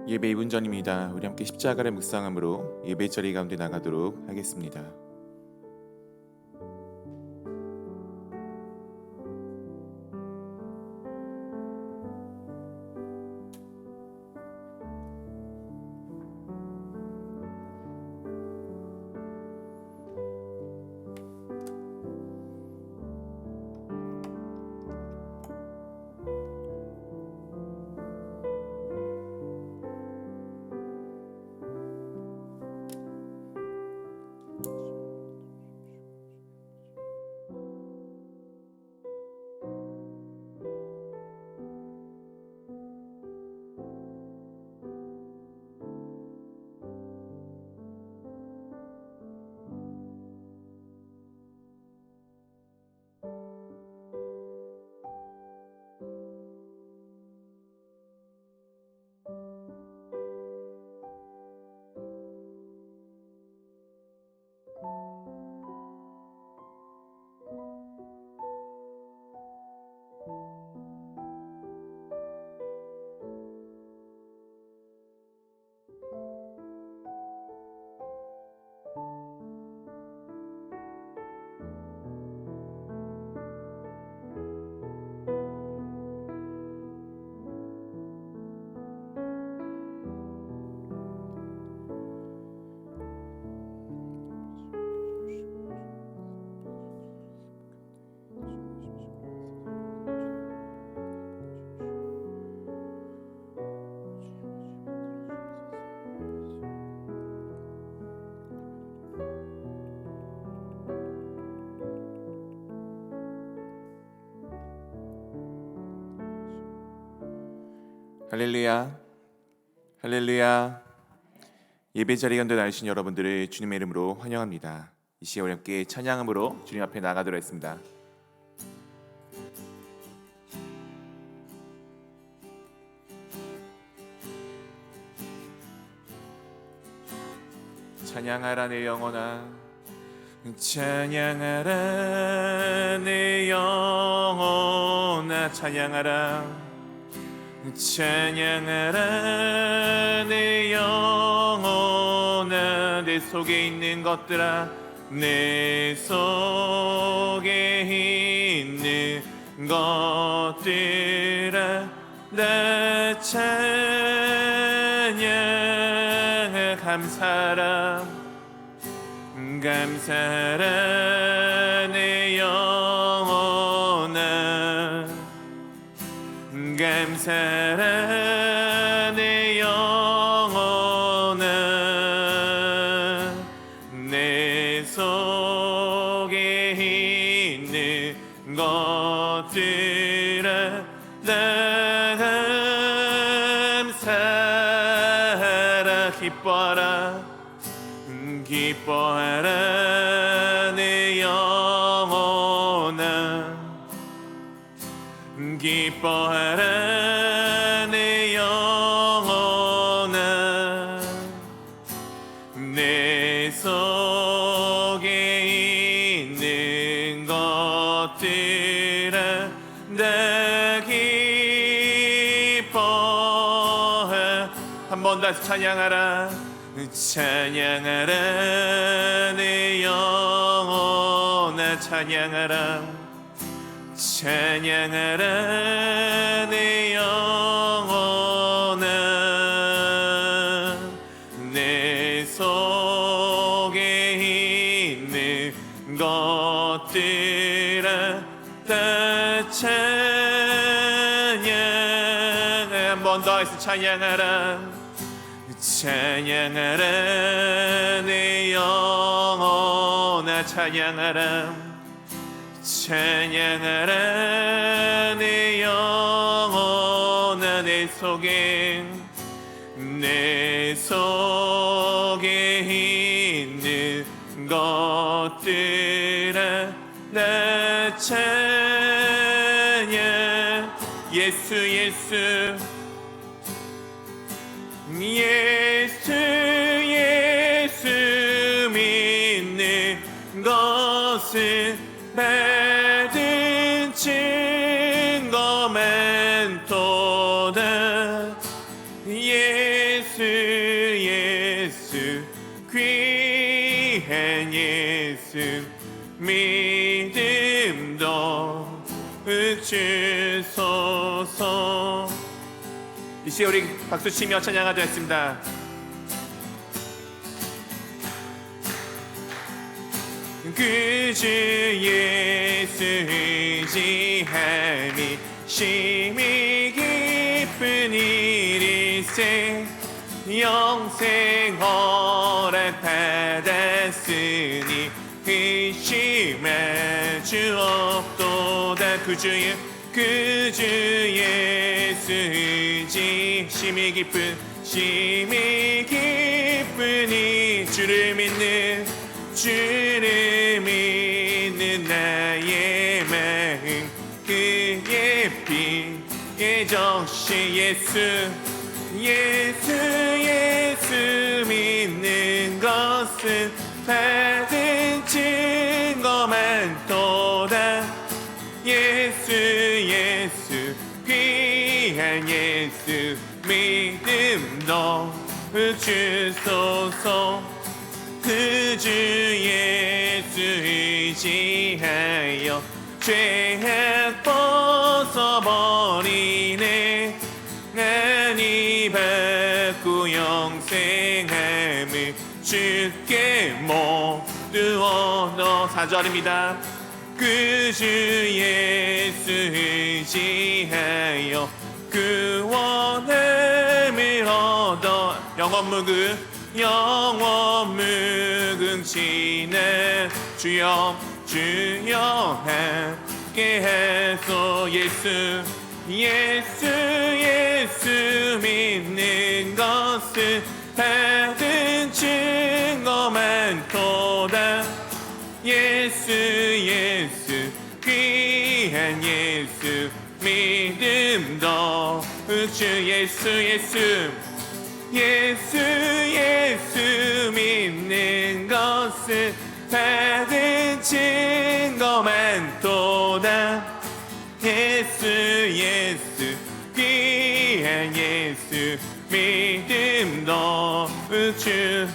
예배 2분 전입니다. 우리 함께 십자가를 묵상함으로 예배 자리 가운데 나가도록 하겠습니다. 할렐루야, 할렐루야. 예배 자리 가운데 나으신 여러분들을 주님의 이름으로 환영합니다. 이 시간 우리 함께 찬양함으로 주님 앞에 나가도록 하겠습니다. 찬양하라 내 영혼아, 찬양하라 내 영혼아, 찬양하라, 찬양하라 내 영혼아, 내 속에 있는 것들아, 내 속에 있는 것들아, 나 찬양, 감사하라, 감사하라 내 영혼아, 감사하라 내 영혼아, 내 속에 있는 것들아, 나 감사하라, 기뻐하라, 기뻐하라 내 영혼아, 기뻐하라 내 영혼아, 내 속에 있는 것들아, 나 기뻐하. 한 번 다시 찬양하라, 찬양하라 내 영혼아, 찬양하라, 찬양하라 내 영혼아, 내 속에 있는 것들아, 다 찬양. 한 번 더 해서 찬양하라, 찬양하라 내 영혼아, 찬양하라, 찬양하라 내 영혼아, 내 속에 있는 것들아, 나 찬양. 예수 예수 예수 예수 믿는 것은 받은 증거만 또다. 예수 예수 믿음도 주소서. 이 시에 우리 박수치며 찬양하도록 하겠습니다. 그 주 예수 의지함이 심히 기쁜 일일세. 영생 허락 받았으니 의심할 주 없도다. 그 주 예수 의지 심히 기쁘니 주를 믿는 나의 마음 그의 피에 적시 예수 믿는 것은 받은 증거 많도다. 예수 귀한 예수 믿음도 주소서. 그 주 예수 의지하여 죄악 벗어버리네. 하니 받고 영생함을 주께 모두 얻어. 4절입니다. 그 주 예수 의지하여 구원함을 얻어. 영원 무궁치는 주여 함께 해서. 예수 믿는 것은 받은 증거 많도다. 예수 귀한 예수 믿음도 주 예수 믿는 것은 받은 증거 많도다. 예수 귀한 예수 믿음도 주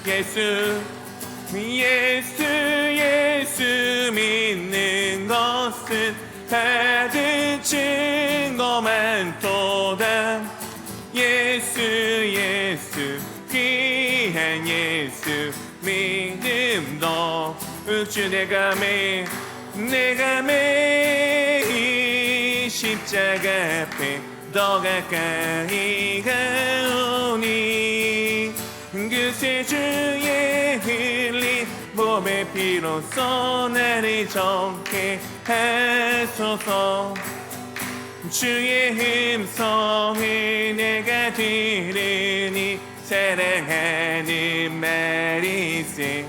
예수 믿는 것은 받은 증거 많도다. 예수 귀한 예수 믿음도 주 내가 매일 십자가 앞에 더 가까이 가오니. 그새 주의 흘린 몸의 피로써 나를 정케 하소서. 주의 음성을 내가 들으니 사랑하는 말이세.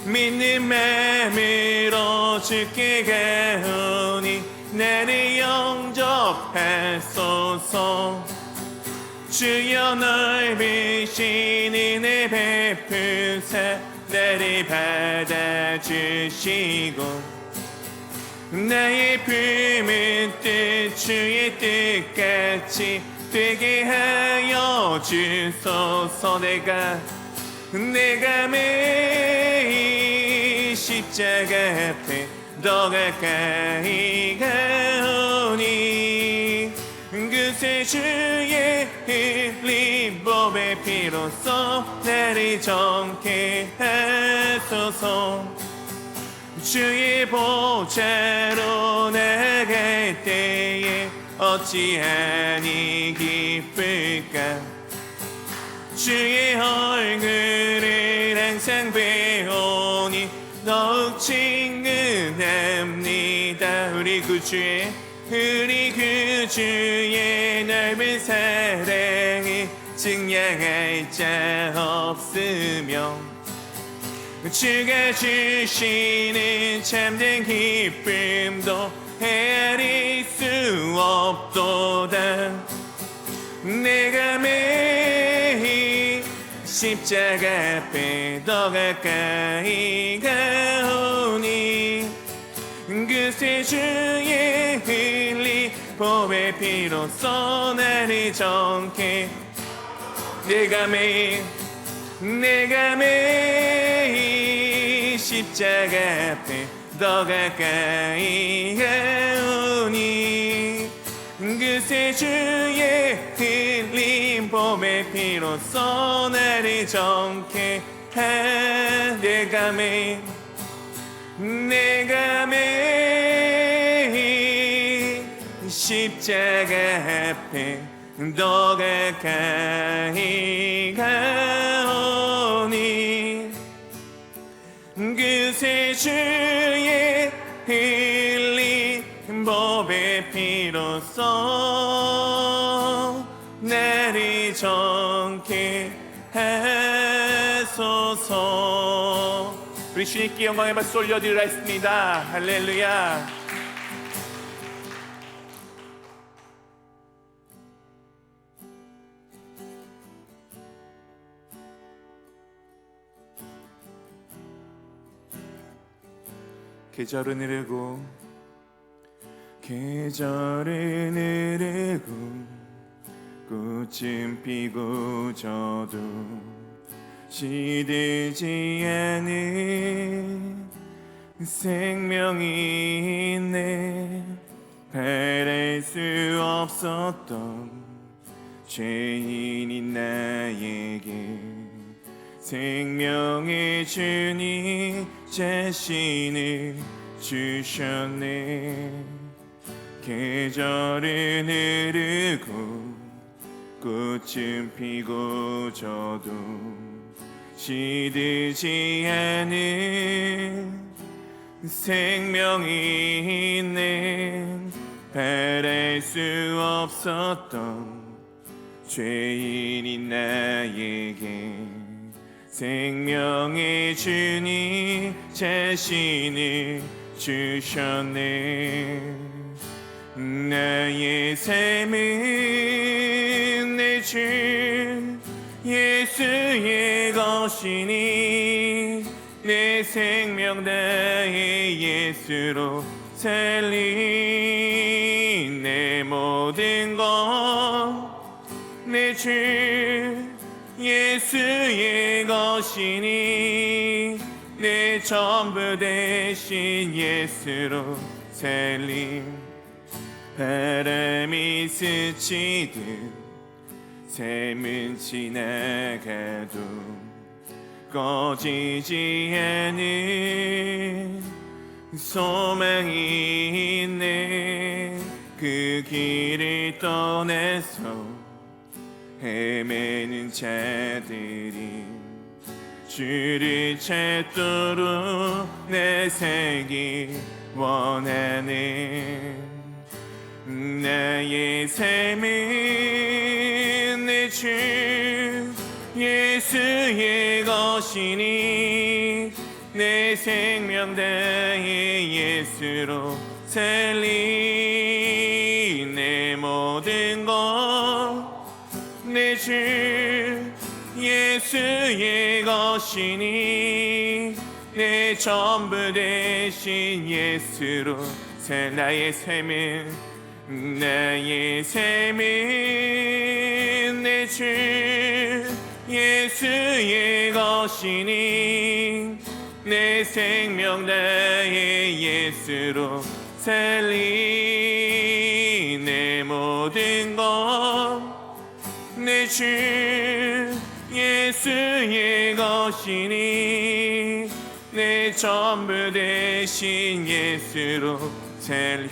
믿는 마음으로 주께 가오니 나를 영접하소서. 주여 넓으신 은혜 베푸사 나를 받아주시고. 나의 품은 뜻 주의 뜻같이 되게 하여 주소서. 내가 매일 십자가 앞에 더 가까이 가오니. 그새 주의 흘린 몸의 피로써 나를 정케 하소서. 주의 보좌로 나갈 때에 어찌하니 기쁠까. 주의 얼굴을 항상 배우니 더욱 친근합니다. 우리 그 주의 넓은 사랑을 증량할 자 없으며. 주가 주시는 참된 기쁨도 헤아릴 수 없도다. 내가 매일 십자가 앞에 더 가까이 가오니. 그새 주의 흘린 보배 피로써 나를 정케. 내가 매일 십자가 앞에 더 가까이 가오니 그새 주의 흘린 봄의 피로써 나를 정케 한 내가 매 십자가 앞에 더 가까이 가오니 그새 주의 흘린 봄의 피로써 나를 정케 하소서. 우리 주님께 영광의 박수 올려드리라 했습니다. 할렐루야. 계절은 흐르고 계절은 흐르고 꽃은 피고 저도 시들지 않은 생명이 있네. 바랄 수 없었던 죄인인 나에게 생명의 주님 자신을 주셨네. 계절은 흐르고 꽃은 피고 저도 시들지 않은 생명이 있네. 바랄 수 없었던 죄인인 나에게 생명의 주님 자신을 주셨네. 나의 삶은 내 주 예수의 것이니 내 생명 다해 예수로 살린 내 모든 것 내 주 예수의 것이니 내 전부 대신 예수로 살림. 바람이 스치듯 삶은 지나가도 꺼지지 않은 소망이 있네. 그 길을 떠나서 헤매는 자들이 주를 찾도록 내 살기 원하네. 나의 삶은 내 주 예수의 것이니 내 생명 다해 예수로 살린 내 모든 것 내 주 예수의 것이니 내 전부 대신 예수로 살. 나의 삶은 내 주 예수의 것이니 내 생명 다해 예수로 살린 내 모든 것 내 주 예수의 것이니 내 전부 대신 예수로 살.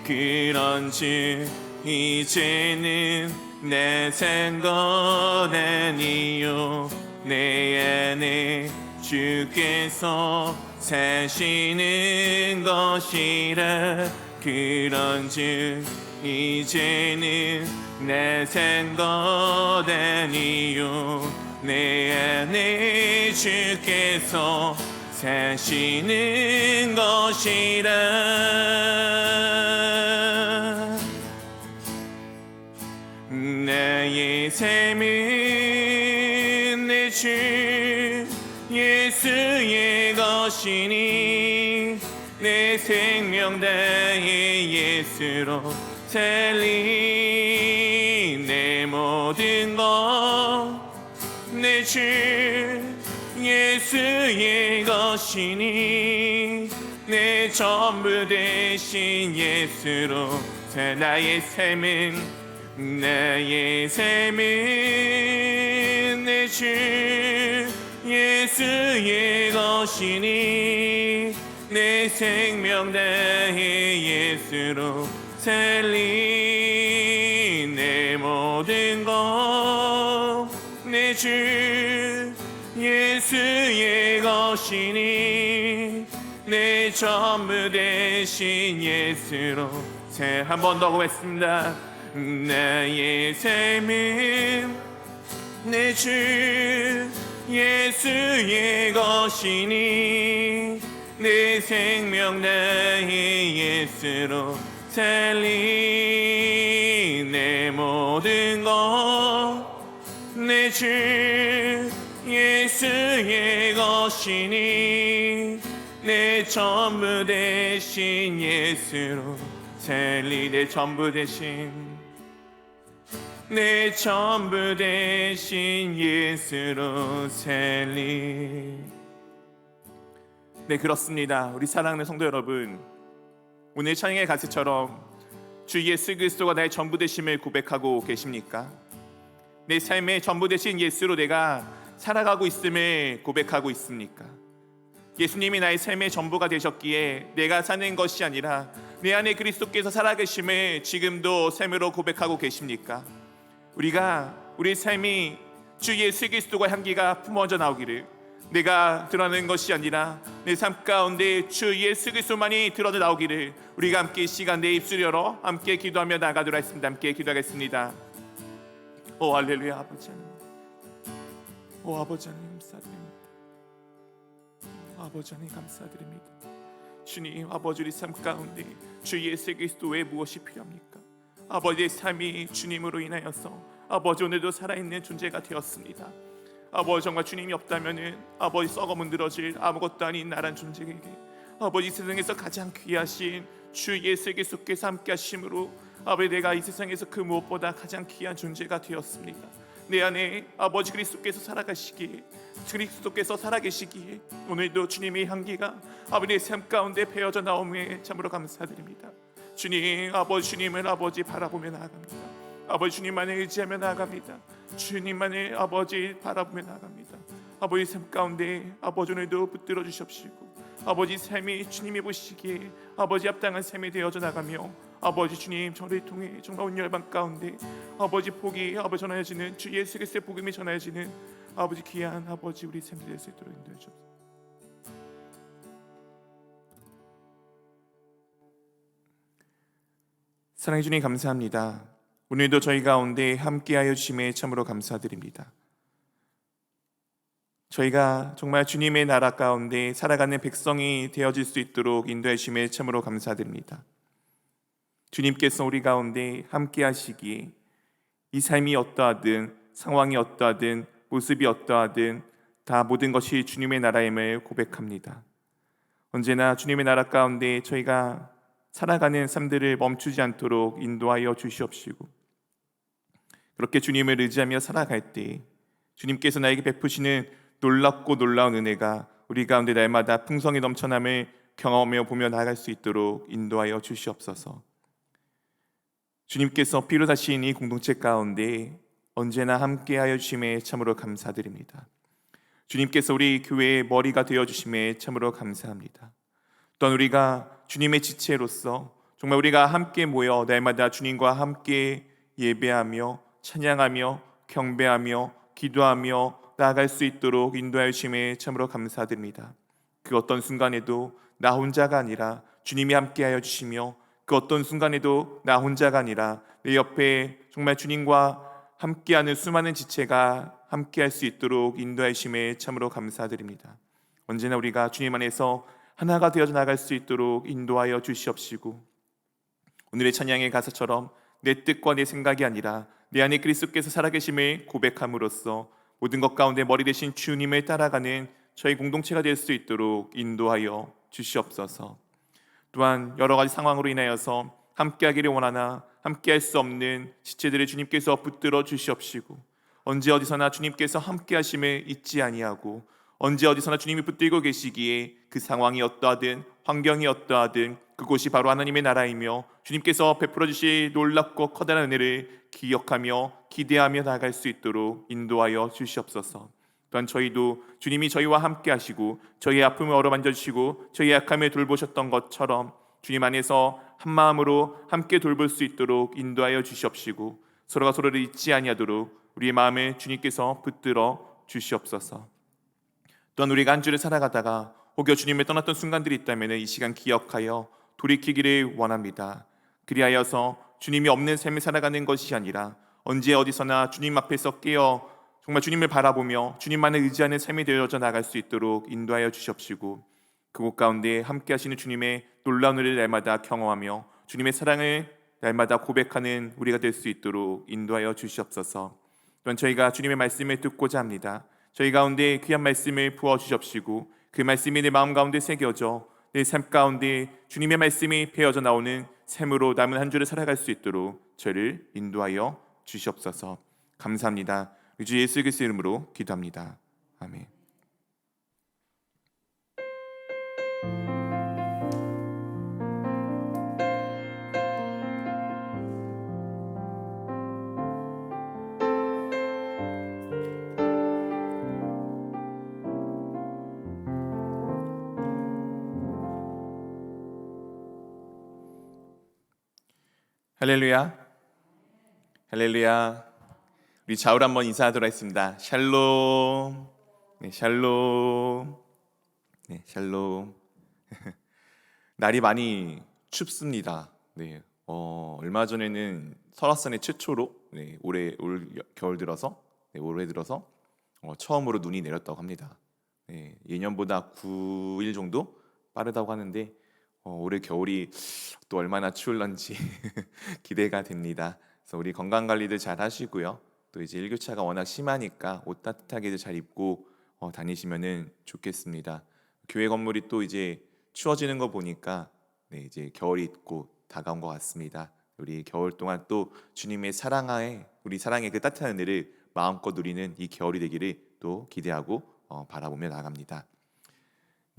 그런즉 이제는 내 산 것 아니요 내 안에 주께서 사시는 것이라. 그런즉 이제는 내 산 것 아니요 내 안에 주께서 사시는 것이라. 나의 삶은 내 주 예수의 것이니 내 생명 다해 예수로 살린 내 모든 것 내 주 예수의 예수의 것이니 내 전부 되신 예수로 나의 삶은 내 주 예수의 것이니 내 생명 나의 예수로 살리 내 모든 것 내 주 예수의 것이니 내 전부 되신 예수로 한 번 더 고백했습니다. 나의 삶은 내 주 예수의 것이니 내 생명 나의 예수로 살리 내 모든 것 내 주 예수의 것이니 내 전부 되신 예수로 살리 내 전부 되신 예수로 살리. 네, 그렇습니다. 우리 사랑하는 성도 여러분, 오늘 찬양의 가사처럼 주 예수 그리스도가 나의 전부 되심을 고백하고 계십니까? 내 삶의 전부 되신 예수로 내가 살아가고 있음을 고백하고 있습니까? 예수님이 나의 삶의 전부가 되셨기에 내가 사는 것이 아니라 내 안에 그리스도께서 살아계심을 지금도 삶으로 고백하고 계십니까? 우리 삶이 주 예수 그리스도가 향기가 품어져 나오기를, 내가 드러나는 것이 아니라 내 삶 가운데 주 예수 그리스도만이 드러나 나오기를 우리가 함께 이 시간 내 입술 열어 함께 기도하며 나가도록 하겠습니다. 함께 기도하겠습니다. 오 할렐루야. 아버지 하나님, 오 아버지 하나님 감사드립니다. 아버지 하나님 감사드립니다. 주님, 아버지 우리 삶 가운데 주 예수 그리스도 외에 무엇이 필요합니까? 아버지의 삶이 주님으로 인하여서 아버지 오늘도 살아있는 존재가 되었습니다. 아버지 정말 주님이 없다면은 아버지 썩어 문드러질 아무것도 아닌 나란 존재에게 아버지 세상에서 가장 귀하신 주 예수 그리스도께서 함께 하심으로 아버지 내가 이 세상에서 그 무엇보다 가장 귀한 존재가 되었습니다. 내 안에 아버지 그리스도께서 살아가시기에, 그리스도께서 살아계시기에 오늘도 주님의 향기가 아버지의 삶 가운데 배어져 나옴에 참으로 감사드립니다. 주님, 아버지 주님을 아버지 바라보며 나아갑니다. 아버지 주님만을 의지하며 나아갑니다. 주님만을 아버지 바라보며 나아갑니다. 아버지 삶 가운데 아버지 오늘도 붙들어 주십시고 아버지 삶이 주님이 보시기에 아버지 합당한 삶이 되어져 나가며 아버지 주님 저를 통해 정말 온 열방 가운데 아버지 복이 아버지 전하여지는 주 예수 그리스도의 복음이 전하여지는 아버지 귀한 아버지 우리 삶이 될 수 있도록 인도해 주옵소서. 사랑해 주님 감사합니다. 오늘도 저희 가운데 함께하여 주심에 참으로 감사드립니다. 저희가 정말 주님의 나라 가운데 살아가는 백성이 되어질 수 있도록 인도해 주심에 참으로 감사드립니다. 주님께서 우리 가운데 함께하시기에 이 삶이 어떠하든 상황이 어떠하든 모습이 어떠하든 다 모든 것이 주님의 나라임을 고백합니다. 언제나 주님의 나라 가운데 저희가 살아가는 삶들을 멈추지 않도록 인도하여 주시옵시고 그렇게 주님을 의지하며 살아갈 때 주님께서 나에게 베푸시는 놀랍고 놀라운 은혜가 우리 가운데 날마다 풍성히 넘쳐남을 경험하며 보며 나아갈 수 있도록 인도하여 주시옵소서. 주님께서 피로 사신 이 공동체 가운데 언제나 함께하여 주심에 참으로 감사드립니다. 주님께서 우리 교회의 머리가 되어주심에 참으로 감사합니다. 또한 우리가 주님의 지체로서 정말 우리가 함께 모여 날마다 주님과 함께 예배하며 찬양하며 경배하며 기도하며 나아갈 수 있도록 인도하여 주심에 참으로 감사드립니다. 그 어떤 순간에도 나 혼자가 아니라 주님이 함께하여 주시며 그 어떤 순간에도 나 혼자가 아니라 내 옆에 정말 주님과 함께하는 수많은 지체가 함께할 수 있도록 인도하여 주심에 참으로 감사드립니다. 언제나 우리가 주님 안에서 하나가 되어져 나갈 수 있도록 인도하여 주시옵시고 오늘의 찬양의 가사처럼 내 뜻과 내 생각이 아니라 내 안에 그리스도께서 살아계심을 고백함으로써 모든 것 가운데 머리 되신 주님을 따라가는 저희 공동체가 될 수 있도록 인도하여 주시옵소서. 또한 여러 가지 상황으로 인하여서 함께하기를 원하나 함께할 수 없는 지체들을 주님께서 붙들어 주시옵시고 언제 어디서나 주님께서 함께하심을 잊지 아니하고 언제 어디서나 주님이 붙들고 계시기에 그 상황이 어떠하든 환경이 어떠하든 그곳이 바로 하나님의 나라이며 주님께서 베풀어 주실 놀랍고 커다란 은혜를 기억하며 기대하며 나아갈 수 있도록 인도하여 주시옵소서. 또한 저희도 주님이 저희와 함께 하시고 저희의 아픔을 어루만져 주시고 저희의 약함을 돌보셨던 것처럼 주님 안에서 한 마음으로 함께 돌볼 수 있도록 인도하여 주시옵시고 서로가 서로를 잊지 아니하도록 우리의 마음을 주님께서 붙들어 주시옵소서. 또한 우리가 한 주를 살아가다가 혹여 주님을 떠났던 순간들이 있다면 이 시간 기억하여 돌이키기를 원합니다. 그리하여서 주님이 없는 삶을 살아가는 것이 아니라 언제 어디서나 주님 앞에서 깨어 정말 주님을 바라보며 주님만을 의지하는 삶이 되어져 나갈 수 있도록 인도하여 주시옵시고 그곳 가운데 함께 하시는 주님의 놀라운 은혜를 날마다 경험하며 주님의 사랑을 날마다 고백하는 우리가 될 수 있도록 인도하여 주시옵소서. 또한 저희가 주님의 말씀을 듣고자 합니다. 저희 가운데 귀한 말씀을 부어주시옵시고 그 말씀이 내 마음 가운데 새겨져 내 삶 가운데 주님의 말씀이 배어져 나오는 삶으로 남은 한 주를 살아갈 수 있도록 저를 인도하여 주시옵소서. 감사합니다. 우리 주 예수 그리스도의 이름으로 기도합니다. 아멘. 할렐루야, 할렐루야. 우리 좌우로 한번 인사하도록 하겠습니다. 샬롬, 네, 샬롬, 네, 샬롬. 날이 많이 춥습니다. 네, 얼마 전에는 설화산에 최초로 올 겨울 들어서 올해 들어서 처음으로 눈이 내렸다고 합니다. 네, 예년보다 9일 정도 빠르다고 하는데 올해 겨울이 또 얼마나 추울런지 기대가 됩니다. 그래서 우리 건강 관리들 잘 하시고요. 또 이제 일교차가 워낙 심하니까 옷 따뜻하게도 잘 입고 다니시면은 좋겠습니다. 교회 건물이 또 이제 추워지는 거 보니까 이제 겨울이 곧 다가온 것 같습니다. 우리 겨울 동안 또 주님의 사랑하에 우리 사랑의 그 따뜻한 은혜를 마음껏 누리는 이 겨울이 되기를 또 기대하고 바라보며 나아갑니다.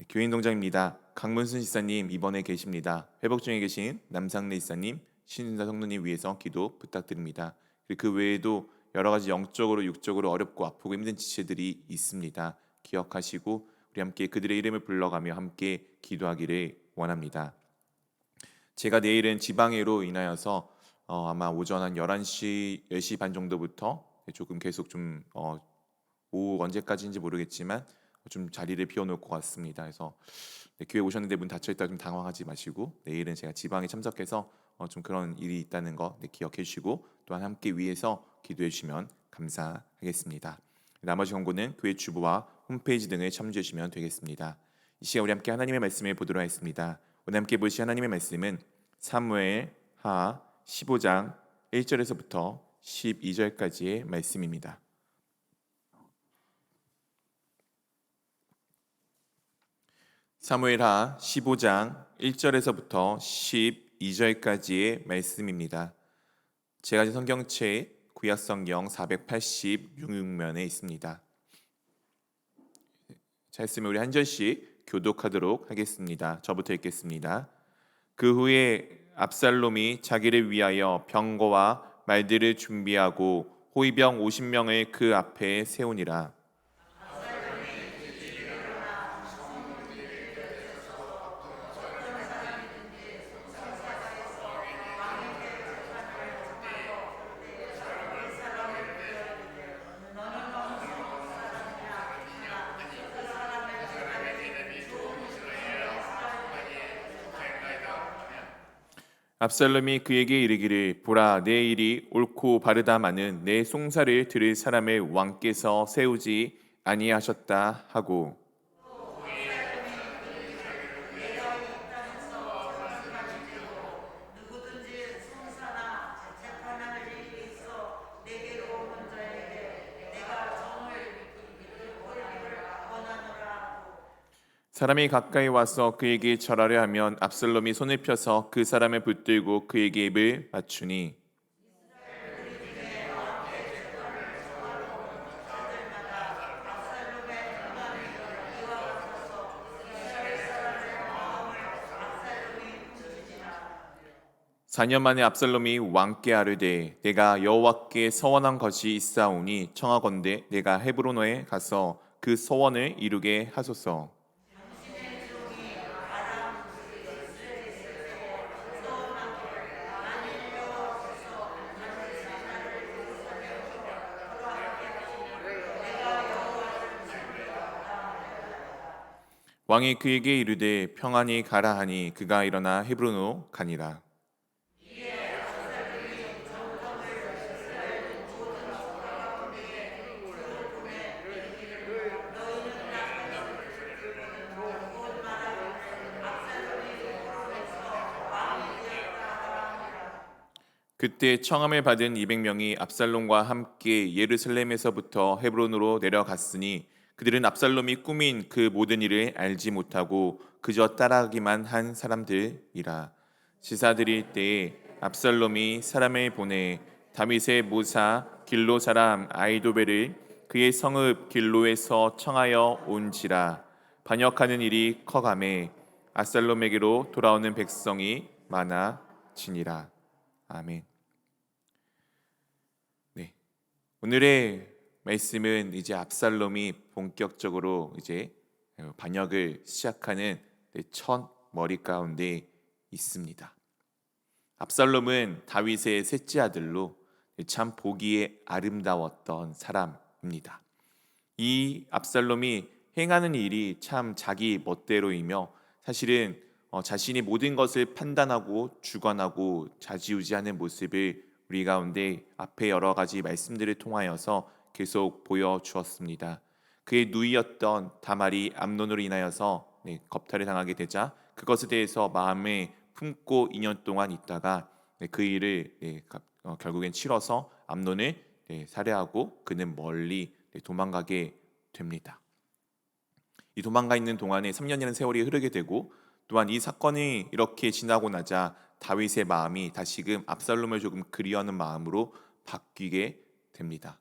교인 동장입니다. 강문순 지사님 이번에 계십니다. 회복 중에 계신 남상래 지사님, 신순사 성도님 위해서 기도 부탁드립니다. 그 외에도 여러 가지 영적으로 육적으로 어렵고 아프고 힘든 지체들이 있습니다. 기억하시고 우리 함께 그들의 이름을 불러가며 함께 기도하기를 원합니다. 제가 내일은 지방회로 인하여서 아마 오전 한 11시, 10시 반 정도부터 조금 계속 좀 오후 언제까지인지 모르겠지만 좀 자리를 비워놓을 것 같습니다. 그래서 교회 오셨는데 문 닫혀있다 좀 당황하지 마시고 내일은 제가 지방에 참석해서 좀 그런 일이 있다는 거 기억해 주시고 또한 함께 위해서 기도해 주시면 감사하겠습니다. 나머지 권고는 교회 주보와 홈페이지 등을 참조해 주시면 되겠습니다. 이 시간 우리 함께 하나님의 말씀을 보도록 하겠습니다. 오늘 함께 보실 하나님의 말씀은 사무엘 하 15장 1절에서부터 12절까지의 말씀입니다. 사무엘하 15장 1절에서부터 12절까지의 말씀입니다. 제가 가진 성경책 구약성경 486면에 있습니다. 자, 있으면 우리 한 절씩 교독하도록 하겠습니다. 저부터 읽겠습니다. 그 후에 압살롬이 자기를 위하여 병거와 말들을 준비하고 호위병 50명을 그 앞에 세우니라. 압살롬이 그에게 이르기를 보라 내 일이 옳고 바르다마는 내 송사를 들을 사람을 왕께서 세우지 아니하셨다 하고 사람이 가까이 와서 그에게 절하려 하면 압살롬이 손을 펴서 그 사람을 붙들고 그에게 입을 맞추니 4년 만에 압살롬이 왕께 아뢰되 내가 여호와께 서원한 것이 있사오니 청하건대 내가 헤브론에 가서 그 서원을 이루게 하소서. 왕이 그에게 이르되 평안히 가라 하니 그가 일어나 헤브론으로 가니라. 그때 청함을 받은 200명이 압살롬과 함께 예루살렘에서부터 헤브론으로 내려갔으니 그들은 압살롬이 꾸민 그 모든 일을 알지 못하고 그저 따라하기만 한 사람들이라. 시사들일 때에 압살롬이 사람을 보내 다윗의 모사 길로 사람 아이도벨을 그의 성읍 길로에서 청하여 온지라. 반역하는 일이 커가매 압살롬에게로 돌아오는 백성이 많아지니라. 아멘. 네, 오늘의 말씀은 이제 압살롬이 본격적으로 이제 반역을 시작하는 첫 머리 가운데 있습니다. 압살롬은 다윗의 셋째 아들로 참 보기에 아름다웠던 사람입니다. 이 압살롬이 행하는 일이 참 자기 멋대로이며 사실은 자신이 모든 것을 판단하고 주관하고 좌지우지하는 모습을 우리 가운데 앞에 여러 가지 말씀들을 통하여서 계속 보여주었습니다. 그의 누이였던 다말이 암논으로 인하여서 겁탈을 당하게 되자 그것에 대해서 마음에 품고 2년 동안 있다가 그 일을 결국엔 치러서 암논을 살해하고 그는 멀리 도망가게 됩니다. 이 도망가 있는 동안에 3년이라는 세월이 흐르게 되고 또한 이 사건이 이렇게 지나고 나자 다윗의 마음이 다시금 압살롬을 조금 그리워하는 마음으로 바뀌게 됩니다.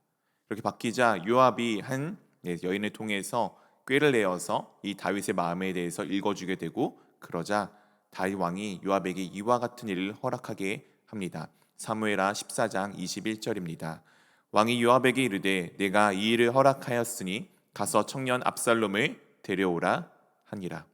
이렇게 바뀌자 요압이 한 여인을 통해서 꾀를 내어서 이 다윗의 마음에 대해서 읽어주게 되고 그러자 다윗 왕이 요압에게 이와 같은 일을 허락하게 합니다. 사무엘하 14장 21절입니다. 왕이 요압에게 이르되 내가 이 일을 허락하였으니 가서 청년 압살롬을 데려오라 하니라.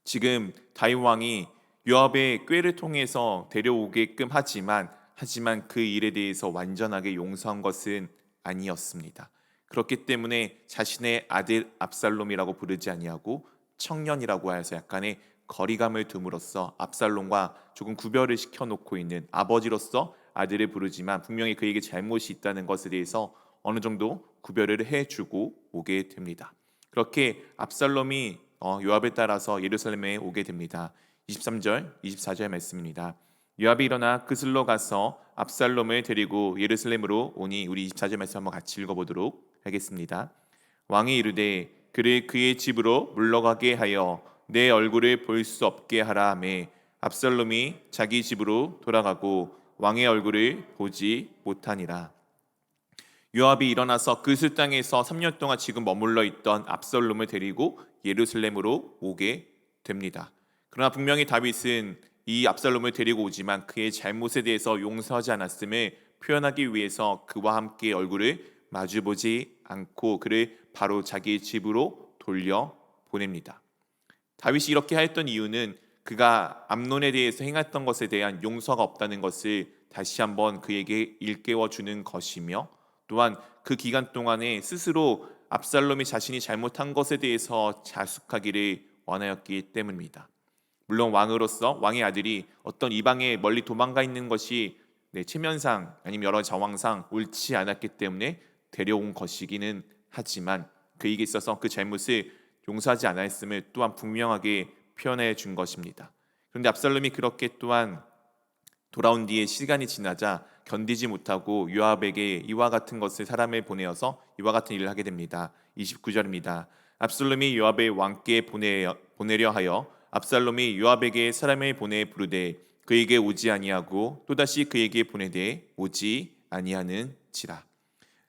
지금 다윗 왕이 요압의 꾀를 통해서 데려오게끔 하지만 그 일에 대해서 완전하게 용서한 것은 아니었습니다. 그렇기 때문에 자신의 아들 압살롬이라고 부르지 아니하고 청년이라고 하여서 약간의 거리감을 둠으로써 압살롬과 조금 구별을 시켜놓고 있는 아버지로서 아들을 부르지만 분명히 그에게 잘못이 있다는 것에 대해서 어느 정도 구별을 해주고 오게 됩니다. 그렇게 압살롬이 요압에 따라서 예루살렘에 오게 됩니다. 23절, 24절 말씀입니다. 요압이 일어나 그슬로 가서 압살롬을 데리고 예루살렘으로 오니 우리 24절 말씀 한번 같이 읽어보도록 하겠습니다. 왕이 이르되 그를 그의 집으로 물러가게 하여 내 얼굴을 볼 수 없게 하라 하매 압살롬이 자기 집으로 돌아가고 왕의 얼굴을 보지 못하니라. 요압이 일어나서 그슬 땅에서 3년 동안 지금 머물러 있던 압살롬을 데리고 예루살렘으로 오게 됩니다. 그러나 분명히 다윗은 이 압살롬을 데리고 오지만 그의 잘못에 대해서 용서하지 않았음을 표현하기 위해서 그와 함께 얼굴을 마주보지 않고 그를 바로 자기 집으로 돌려 보냅니다. 다윗이 이렇게 하였던 이유는 그가 암논에 대해서 행했던 것에 대한 용서가 없다는 것을 다시 한번 그에게 일깨워 주는 것이며 또한 그 기간 동안에 스스로 압살롬이 자신이 잘못한 것에 대해서 자숙하기를 원하였기 때문입니다. 물론 왕으로서 왕의 아들이 어떤 이방에 멀리 도망가 있는 것이 체면상 아니면 여러 정황상 옳지 않았기 때문에 데려온 것이기는 하지만 그에게 있어서 그 잘못을 용서하지 않았음을 또한 분명하게 표현해 준 것입니다. 그런데 압살롬이 그렇게 또한 돌아온 뒤에 시간이 지나자 견디지 못하고 요압에게 이와 같은 것을 사람을 보내어서 이와 같은 일을 하게 됩니다. 29절입니다. 압살롬이 요압의 왕께 보내려 하여 압살롬이 요압에게 사람을 보내 부르되 그에게 오지 아니하고 또다시 그에게 보내되 오지 아니하는지라.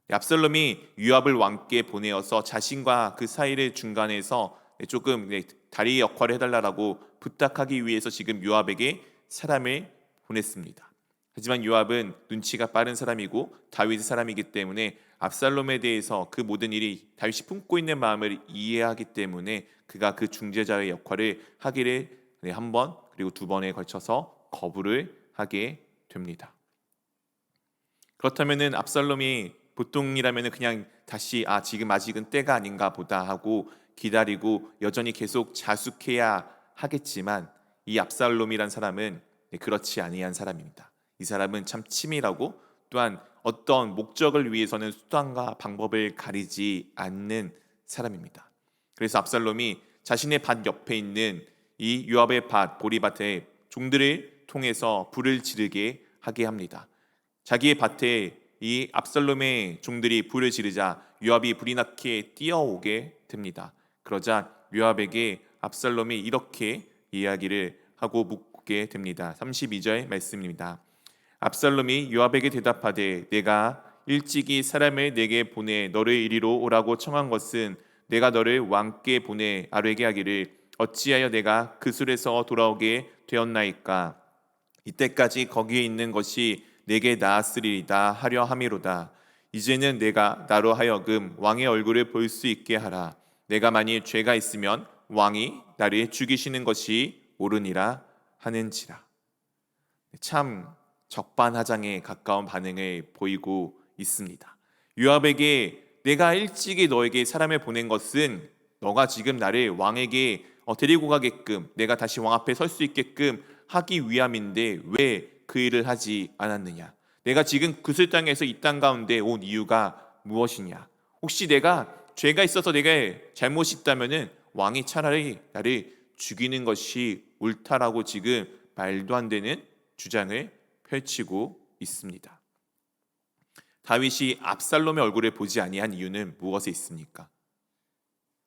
압살롬이 요압을 왕께 보내어서 자신과 그 사이를 중간에서 조금 다리 역할을 해달라고 부탁하기 위해서 지금 요압에게 사람을 보냈습니다. 하지만 요압은 눈치가 빠른 사람이고 다윗의 사람이기 때문에 압살롬에 대해서 그 모든 일이 다윗이 품고 있는 마음을 이해하기 때문에 그가 그 중재자의 역할을 하기를 한 번 그리고 두 번에 걸쳐서 거부를 하게 됩니다. 그렇다면은 압살롬이 보통이라면은 그냥 다시 지금 아직은 때가 아닌가 보다 하고 기다리고 여전히 계속 자숙해야 하겠지만 이 압살롬이란 사람은 그렇지 아니한 사람입니다. 이 사람은 참 치밀하고 또한 어떤 목적을 위해서는 수단과 방법을 가리지 않는 사람입니다. 그래서 압살롬이 자신의 밭 옆에 있는 이 요압의 밭 보리밭에 종들을 통해서 불을 지르게 하게 합니다. 자기의 밭에 이 압살롬의 종들이 불을 지르자 요압이 불이 나게 뛰어오게 됩니다. 그러자 요압에게 압살롬이 이렇게 이야기를 하고 묻게 됩니다. 32절 말씀입니다. 압살롬이 요압에게 대답하되 내가 일찍이 사람을 내게 보내 너를 이리로 오라고 청한 것은 내가 너를 왕께 보내 아뢰게 하기를 어찌하여 내가 그 술에서 돌아오게 되었나이까. 이때까지 거기에 있는 것이 내게 나았으리이다 하려 함이로다. 이제는 내가 나로 하여금 왕의 얼굴을 볼 수 있게 하라. 내가 만일 죄가 있으면 왕이 나를 죽이시는 것이 옳으니라 하는지라. 참 적반하장에 가까운 반응을 보이고 있습니다. 요압에게 내가 일찍이 너에게 사람을 보낸 것은 너가 지금 나를 왕에게 데리고 가게끔 내가 다시 왕 앞에 설 수 있게끔 하기 위함인데 왜 그 일을 하지 않았느냐? 내가 지금 그슬 땅에서 이 땅 가운데 온 이유가 무엇이냐? 혹시 내가 죄가 있어서 내가 잘못이 있다면은 왕이 차라리 나를 죽이는 것이 옳다라고 지금 말도 안 되는 주장을 펼치고 있습니다. 다윗이 압살롬의 얼굴을 보지 아니한 이유는 무엇에 있습니까?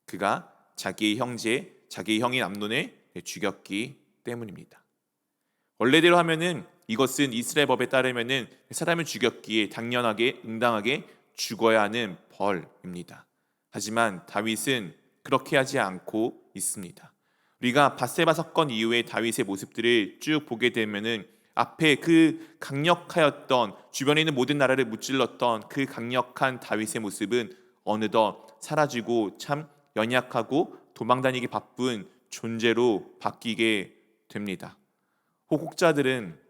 그가 자기의 형제, 자기의 형인 암논을 죽였기 때문입니다. 원래대로 하면은 이것은 이스라엘 법에 따르면은 사람을 죽였기에 당연하게 응당하게 죽어야 하는 벌입니다. 하지만 다윗은 그렇게 하지 않고 있습니다. 우리가 밧세바 사건 이후에 다윗의 모습들을 쭉 보게 되면은 앞에 그 강력하였던 주변에 있는 모든 나라를 무찔렀던 그 강력한 다윗의 모습은 어느덧 사라지고 참 연약하고 도망다니기 바쁜 존재로 바뀌게 됩니다. 혹자들은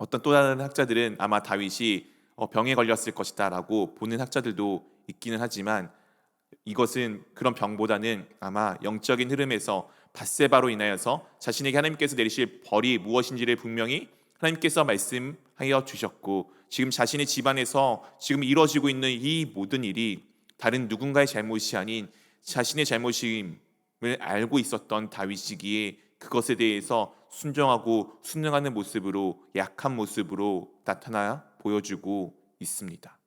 어떤 또 다른 학자들은 아마 다윗이 병에 걸렸을 것이다 라고 보는 학자들도 있기는 하지만 이것은 그런 병보다는 아마 영적인 흐름에서 밧세바로 인하여서 자신에게 하나님께서 내리실 벌이 무엇인지를 분명히 하나님께서 말씀하여 주셨고 지금 자신의 집안에서 지금 이루어지고 있는 이 모든 일이 다른 누군가의 잘못이 아닌 자신의 잘못임을 알고 있었던 다윗이기에 그것에 대해서 순종하고 순응하는 모습으로 약한 모습으로 나타나 보여주고 있습니다.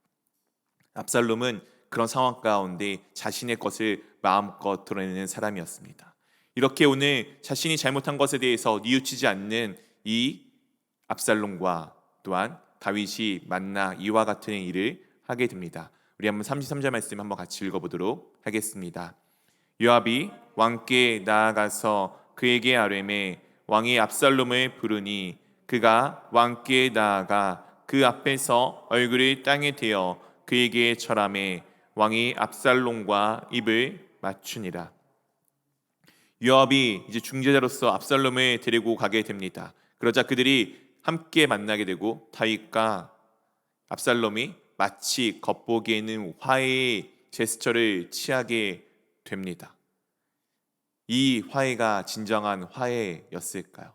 압살롬은 그런 상황 가운데 자신의 것을 마음껏 드러내는 사람이었습니다. 이렇게 오늘 자신이 잘못한 것에 대해서 뉘우치지 않는 이 압살롬과 또한 다윗이 만나 이와 같은 일을 하게 됩니다. 우리 한번 33절 말씀 한번 같이 읽어보도록 하겠습니다. 요압이 왕께 나아가서 그에게 아뢰매 왕이 압살롬을 부르니 그가 왕께 나아가 그 앞에서 얼굴이 땅에 대어 그에게 절하매 왕이 압살롬과 입을 맞추니라. 요압이 이제 중재자로서 압살롬을 데리고 가게 됩니다. 그러자 그들이 함께 만나게 되고 다윗과 압살롬이 마치 겉보기에는 화해의 제스처를 취하게 됩니다. 이 화해가 진정한 화해였을까요?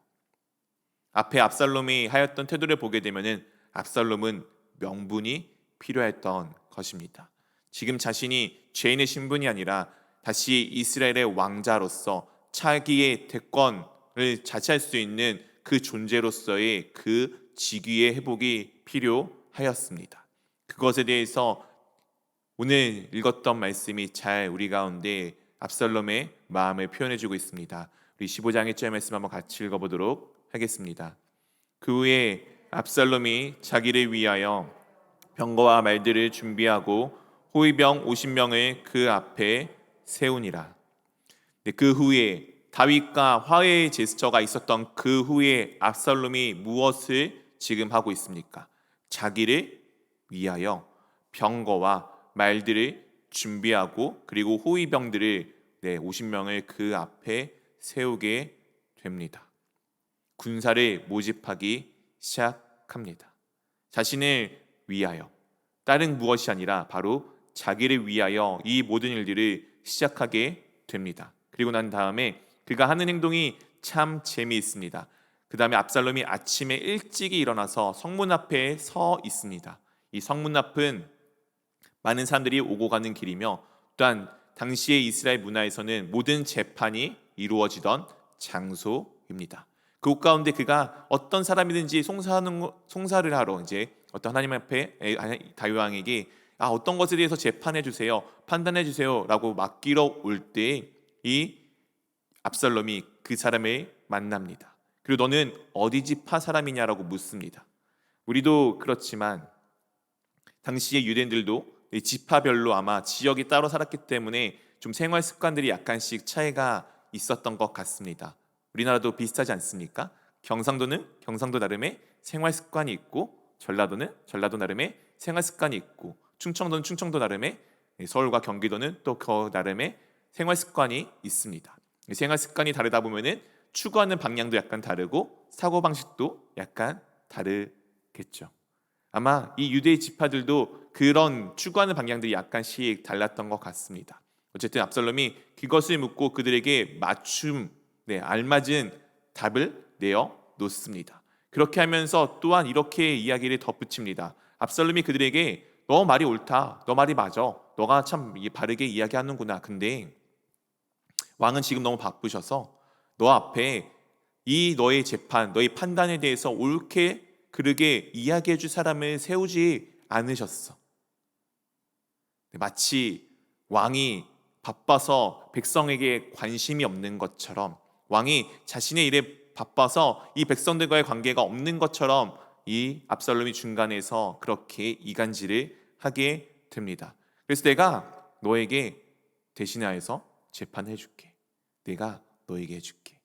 앞에 압살롬이 하였던 태도를 보게 되면은 압살롬은 명분이 필요했던 것입니다. 지금 자신이 죄인의 신분이 아니라 다시 이스라엘의 왕자로서 차기의 대권을 자치할 수 있는 그 존재로서의 그 직위의 회복이 필요하였습니다. 그것에 대해서 오늘 읽었던 말씀이 잘 우리 가운데 압살롬의 마음을 표현해주고 있습니다. 우리 15장 1절 말씀 한번 같이 읽어보도록 하겠습니다. 그 후에 압살롬이 자기를 위하여 병거와 말들을 준비하고 호위병 50명을 그 앞에 세우니라. 그 후에 다윗과 화해의 제스처가 있었던 그 후에 압살롬이 무엇을 지금 하고 있습니까? 자기를 위하여 병거와 말들을 준비하고 그리고 호위병들을 50명을 그 앞에 세우게 됩니다. 군사를 모집하기 시작합니다. 자신을 위하여, 다른 무엇이 아니라 바로 자기를 위하여 이 모든 일들을 시작하게 됩니다. 그리고 난 다음에 그가 하는 행동이 참 재미있습니다. 그 다음에 압살롬이 아침에 일찍이 일어나서 성문 앞에 서 있습니다. 이 성문 앞은 많은 사람들이 오고 가는 길이며 또한 당시의 이스라엘 문화에서는 모든 재판이 이루어지던 장소입니다. 그 가운데 그가 어떤 사람이든지 송사를 하러 이제 어떤 하나님 앞에 다윗 왕에게 어떤 것에 대해서 재판해 주세요, 판단해 주세요라고 맡기러 올 때 이 압살롬이 그 사람을 만납니다. 그리고 너는 어디 지파 사람이냐라고 묻습니다. 우리도 그렇지만 당시의 유대인들도 지파별로 아마 지역이 따로 살았기 때문에 좀 생활 습관들이 약간씩 차이가 있었던 것 같습니다. 우리나라도 비슷하지 않습니까? 경상도는 경상도 나름의 생활 습관이 있고 전라도는 전라도 나름의 생활 습관이 있고 충청도는 충청도 나름의, 서울과 경기도는 또 그 나름의 생활 습관이 있습니다. 생활 습관이 다르다 보면은 추구하는 방향도 약간 다르고 사고 방식도 약간 다르겠죠. 아마 이 유대 지파들도 그런 추구하는 방향들이 약간씩 달랐던 것 같습니다. 어쨌든 압살롬이 그것을 묻고 그들에게 알맞은 답을 내어 놓습니다. 그렇게 하면서 또한 이렇게 이야기를 덧붙입니다. 압살롬이 그들에게 너 말이 옳다, 너 말이 맞아, 너가 참 바르게 이야기하는구나. 근데 왕은 지금 너무 바쁘셔서 너 앞에 이 너의 재판, 너의 판단에 대해서 옳게 그르게 이야기해 줄 사람을 세우지 않으셨어. 마치 왕이 바빠서 백성에게 관심이 없는 것처럼, 왕이 자신의 일에 바빠서 이 백성들과의 관계가 없는 것처럼 이 압살롬이 중간에서 그렇게 이간질을 하게 됩니다. 그래서 내가 너에게 대신하여서 재판해 줄게. 내가 너에게 해줄게.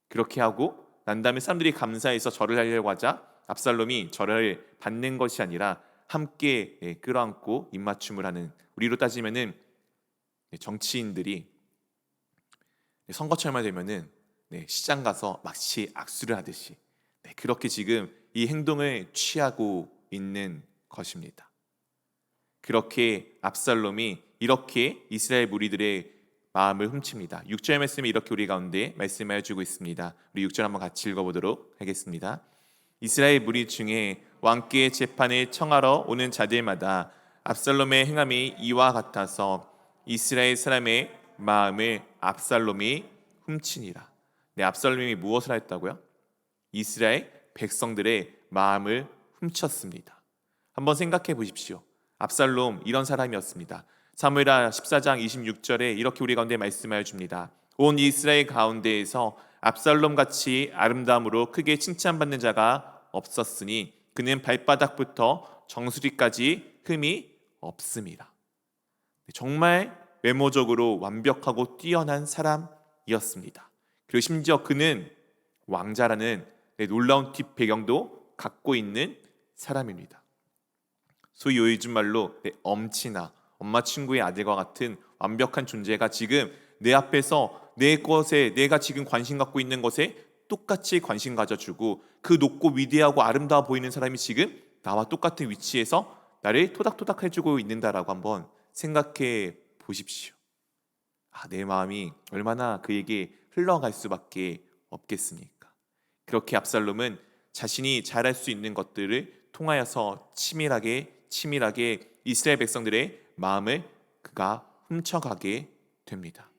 그렇게 하고 난 다음에 사람들이 감사해서 절을 하려고 하자 압살롬이 절을 받는 것이 아니라 함께 끌어안고 입맞춤을 하는, 우리로 따지면은 정치인들이 선거철만 되면은 시장 가서 마치 악수를 하듯이 그렇게 지금 이 행동을 취하고 있는 것입니다. 그렇게 압살롬이 이렇게 이스라엘 무리들의 마음을 훔칩니다. 6절 말씀이 이렇게 우리 가운데 말씀하여 주고 있습니다. 우리 6절 한번 같이 읽어보도록 하겠습니다. 이스라엘 무리 중에 왕께 재판을 청하러 오는 자들마다 압살롬의 행함이 이와 같아서 이스라엘 사람의 마음을 압살롬이 훔치니라. 압살롬이 무엇을 했다고요? 이스라엘 백성들의 마음을 훔쳤습니다. 한번 생각해 보십시오. 압살롬 이런 사람이었습니다. 사무엘하 14장 26절에 이렇게 우리 가운데 말씀하여 줍니다. 온 이스라엘 가운데에서 압살롬 같이 아름다움으로 크게 칭찬받는 자가 없었으니 그는 발바닥부터 정수리까지 흠이 없습니다. 정말 외모적으로 완벽하고 뛰어난 사람이었습니다. 그리고 심지어 그는 왕자라는 놀라운 뒷배경도 갖고 있는 사람입니다. 소위 요즘 말로 엄친아, 엄마 친구의 아들과 같은 완벽한 존재가 지금 내 앞에서 내 것에, 내가 지금 관심 갖고 있는 것에 똑같이 관심 가져주고 그 높고 위대하고 아름다워 보이는 사람이 지금 나와 똑같은 위치에서 나를 토닥토닥 해주고 있는다라고 한번 생각해 보십시오. 내 마음이 얼마나 그에게 흘러갈 수밖에 없겠습니까? 그렇게 압살롬은 자신이 잘할 수 있는 것들을 통하여서 치밀하게 이스라엘 백성들의 마음을 그가 훔쳐가게 됩니다.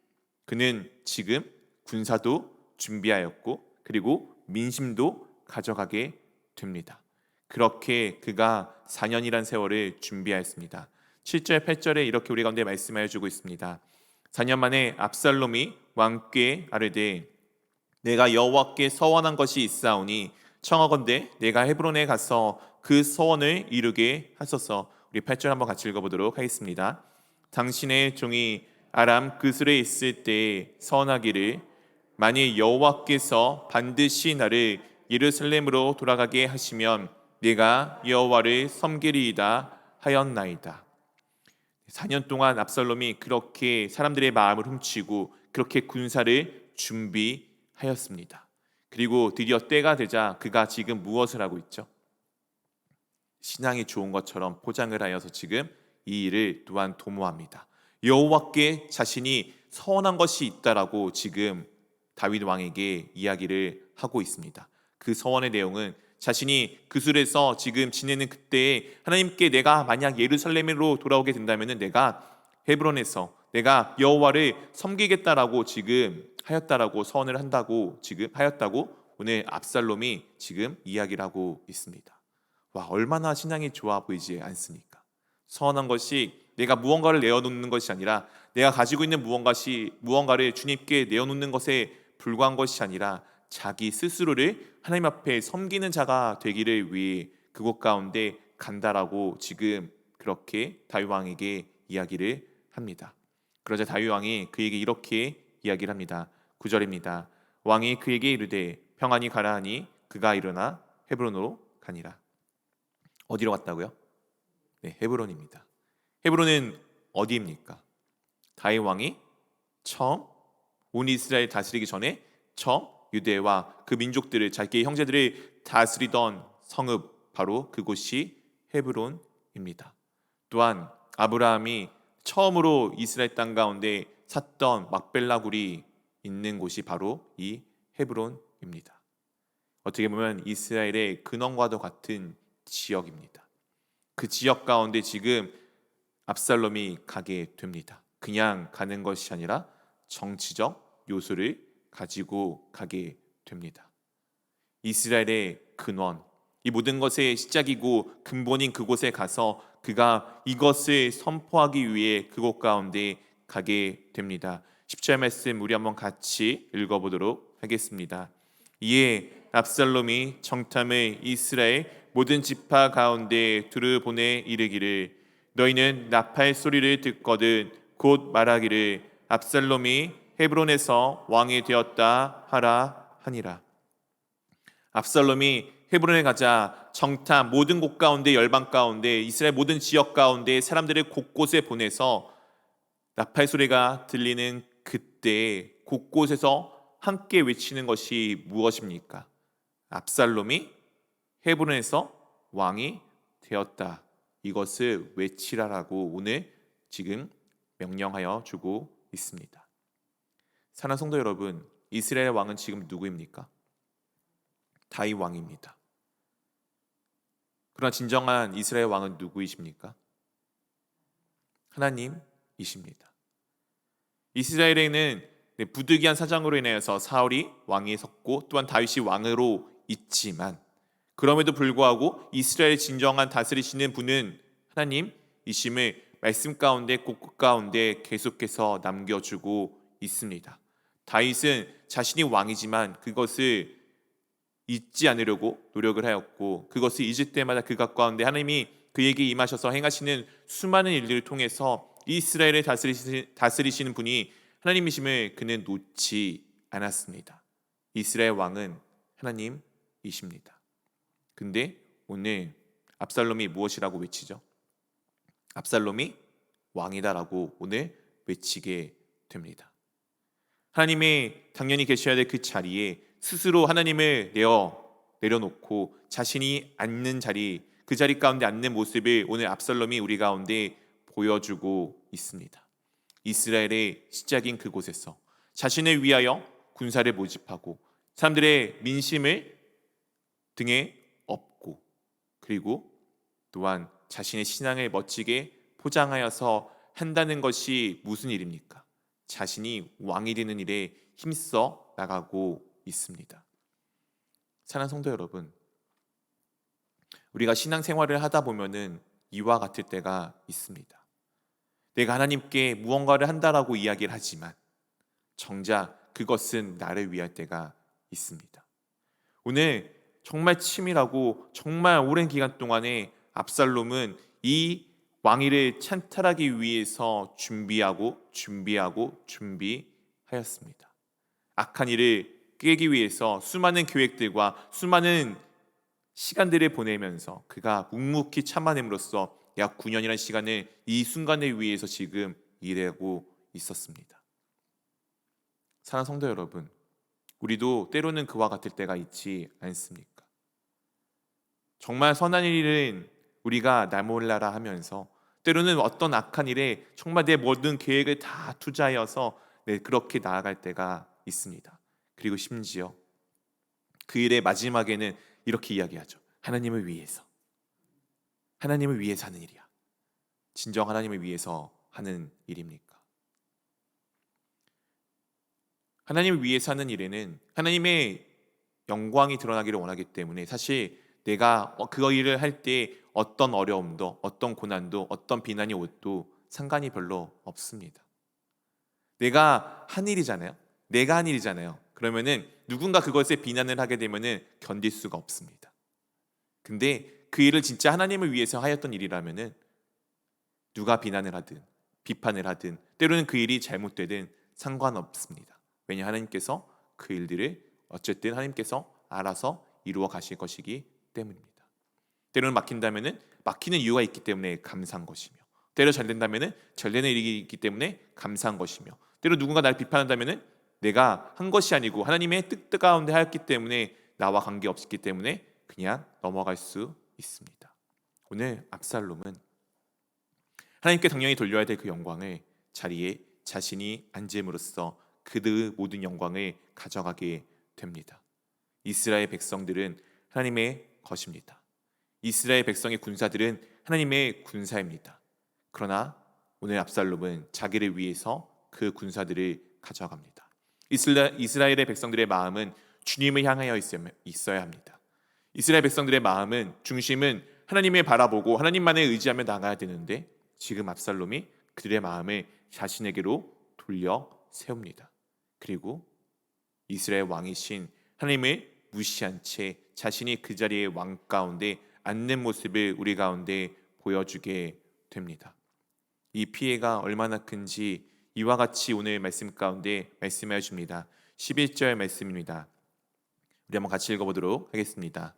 그는 지금 군사도 준비하였고 그리고 민심도 가져가게 됩니다. 그렇게 그가 4년이란 세월을 준비하였습니다. 7절 8절에 이렇게 우리 가운데 말씀하여 주고 있습니다. 4년 만에 압살롬이 왕께 아뢰되 내가 여호와께 서원한 것이 있사오니 청하건대 내가 헤브론에 가서 그 서원을 이루게 하소서. 우리 8절 한번 같이 읽어보도록 하겠습니다. 당신의 종이 아람 그술에 있을 때에 서원하기를 만일 여호와께서 반드시 나를 예루살렘으로 돌아가게 하시면 내가 여호와를 섬기리이다 하였나이다. 4년 동안 압살롬이 그렇게 사람들의 마음을 훔치고 그렇게 군사를 준비하였습니다. 그리고 드디어 때가 되자 그가 지금 무엇을 하고 있죠? 신앙이 좋은 것처럼 포장을 하여서 지금 이 일을 또한 도모합니다. 여호와께 자신이 서원한 것이 있다라고 지금 다윗 왕에게 이야기를 하고 있습니다. 그 서원의 내용은 자신이 그술에서 지금 지내는 그때에 하나님께 내가 만약 예루살렘으로 돌아오게 된다면 내가 헤브론에서 내가 여호와를 섬기겠다라고 지금 하였다라고 서원을 한다고 지금 하였다고 오늘 압살롬이 지금 이야기를 하고 있습니다. 와, 얼마나 신앙이 좋아 보이지 않습니까? 서원한 것이 내가 무언가를 내어놓는 것이 아니라 내가 가지고 있는 무언가를 주님께 내어놓는 것에 불과한 것이 아니라 자기 스스로를 하나님 앞에 섬기는 자가 되기를 위해 그곳 가운데 간다라고 지금 그렇게 다윗 왕에게 이야기를 합니다. 그러자 다윗 왕이 그에게 이렇게 이야기를 합니다. 9절입니다. 왕이 그에게 이르되 평안히 가라 하니 그가 일어나 헤브론으로 가니라. 어디로 갔다고요? 네, 헤브론입니다. 헤브론은 어디입니까? 다윗 왕이 처음 온 이스라엘 다스리기 전에 처음 유대와 그 민족들을 자기의 형제들을 다스리던 성읍 바로 그곳이 헤브론입니다. 또한 아브라함이 처음으로 이스라엘 땅 가운데 샀던 막벨라 굴이 있는 곳이 바로 이 헤브론입니다. 어떻게 보면 이스라엘의 근원과도 같은 지역입니다. 그 지역 가운데 지금 압살롬이 가게 됩니다. 그냥 가는 것이 아니라 정치적 요소를 가지고 가게 됩니다. 이스라엘의 근원, 이 모든 것의 시작이고 근본인 그곳에 가서 그가 이것을 선포하기 위해 그곳 가운데 가게 됩니다. 10절 말씀 우리 한번 같이 읽어보도록 하겠습니다. 이에 압살롬이 정탐을 이스라엘 모든 지파 가운데 두루 보내 이르기를 너희는 나팔 소리를 듣거든 곧 말하기를 압살롬이 헤브론에서 왕이 되었다 하라 하니라. 압살롬이 헤브론에 가자 정탐 모든 곳 가운데 열방 가운데 이스라엘 모든 지역 가운데 사람들을 곳곳에 보내서 나팔 소리가 들리는 그때 곳곳에서 함께 외치는 것이 무엇입니까? 압살롬이 헤브론에서 왕이 되었다. 이것을 외치라라고 오늘 지금 명령하여 주고 있습니다. 사랑하는 성도 여러분, 이스라엘 왕은 지금 누구입니까? 다윗 왕입니다. 그러나 진정한 이스라엘 왕은 누구이십니까? 하나님이십니다. 이스라엘에는 부득이한 사정으로 인하여서 사울이 왕위에 섰고 또한 다윗이 왕으로 있지만 그럼에도 불구하고 이스라엘 진정한 다스리시는 분은 하나님이심을 말씀 가운데 곳곳 가운데 계속해서 남겨주고 있습니다. 다윗은 자신이 왕이지만 그것을 잊지 않으려고 노력을 하였고 그것을 잊을 때마다 그 가운데 하나님이 그에게 임하셔서 행하시는 수많은 일들을 통해서 이스라엘을 다스리시는 분이 하나님이심을 그는 놓지 않았습니다. 이스라엘 왕은 하나님이십니다. 근데 오늘 압살롬이 무엇이라고 외치죠? 압살롬이 왕이다라고 오늘 외치게 됩니다. 하나님이 당연히 계셔야 될 그 자리에 스스로 하나님을 내려놓고 자신이 앉는 자리, 그 자리 가운데 앉는 모습을 오늘 압살롬이 우리 가운데 보여주고 있습니다. 이스라엘의 시작인 그곳에서 자신을 위하여 군사를 모집하고 사람들의 민심을 등에 업고 그리고 또한 자신의 신앙을 멋지게 포장하여서 한다는 것이 무슨 일입니까? 자신이 왕이 되는 일에 힘써 나가고 있습니다. 사랑하는 성도 여러분, 우리가 신앙생활을 하다 보면은 이와 같을 때가 있습니다. 내가 하나님께 무언가를 한다라고 이야기를 하지만 정작 그것은 나를 위할 때가 있습니다. 오늘 정말 치밀하고 정말 오랜 기간 동안에 압살롬은 이 왕위를 찬탈하기 위해서 준비하였습니다. 악한 일을 깨기 위해서 수많은 계획들과 수많은 시간들을 보내면서 그가 묵묵히 참아냄으로써 약 9년이라는 시간을 이 순간을 위해서 지금 일하고 있었습니다. 사랑하는 성도 여러분, 우리도 때로는 그와 같을 때가 있지 않습니까? 정말 선한 일은 우리가 나 몰라라 하면서 때로는 어떤 악한 일에 정말 내 모든 계획을 다 투자하여서 그렇게 나아갈 때가 있습니다. 그리고 심지어 그 일의 마지막에는 이렇게 이야기하죠. 하나님을 위해서 하는 일이야. 진정 하나님을 위해서 하는 일입니까? 하나님을 위해서 하는 일에는 하나님의 영광이 드러나기를 원하기 때문에 사실 내가 그 일을 할 때 어떤 어려움도 어떤 고난도 어떤 비난이 오도 상관이 별로 없습니다. 내가 한 일이잖아요. 내가 한 일이잖아요. 그러면은 누군가 그것에 비난을 하게 되면은 견딜 수가 없습니다. 근데 그 일을 진짜 하나님을 위해서 하였던 일이라면은 누가 비난을 하든 비판을 하든 때로는 그 일이 잘못되든 상관없습니다. 왜냐 하나님께서 그 일들을 어쨌든 하나님께서 알아서 이루어 가실 것이기 때문입니다. 때로는 막힌다면은 막히는 이유가 있기 때문에 감사한 것이며, 때로 잘 된다면은 잘 되는 일이 있기 때문에 감사한 것이며, 때로 누군가 나를 비판한다면은 내가 한 것이 아니고 하나님의 뜻 가운데 하였기 때문에 나와 관계없기 때문에 그냥 넘어갈 수 있습니다. 오늘 압살롬은 하나님께 당연히 돌려야 될 그 영광을 자리에 자신이 앉음으로써 그의 모든 영광을 가져가게 됩니다. 이스라엘 백성들은 하나님의 것입니다. 이스라엘 백성의 군사들은 하나님의 군사입니다. 그러나 오늘 압살롬은 자기를 위해서 그 군사들을 가져갑니다. 이스라엘의 백성들의 마음은 주님을 향하여 있어야 합니다. 이스라엘 백성들의 마음은 중심은 하나님을 바라보고 하나님만을 의지하며 나가야 되는데 지금 압살롬이 그들의 마음을 자신에게로 돌려 세웁니다. 그리고 이스라엘 왕이신 하나님을 무시한 채 자신이 그 자리의 왕 가운데 앉는 모습을 우리 가운데 보여주게 됩니다. 이 피해가 얼마나 큰지 이와 같이 오늘 말씀 가운데 말씀해 줍니다. 11절 말씀입니다. 우리 한번 같이 읽어보도록 하겠습니다.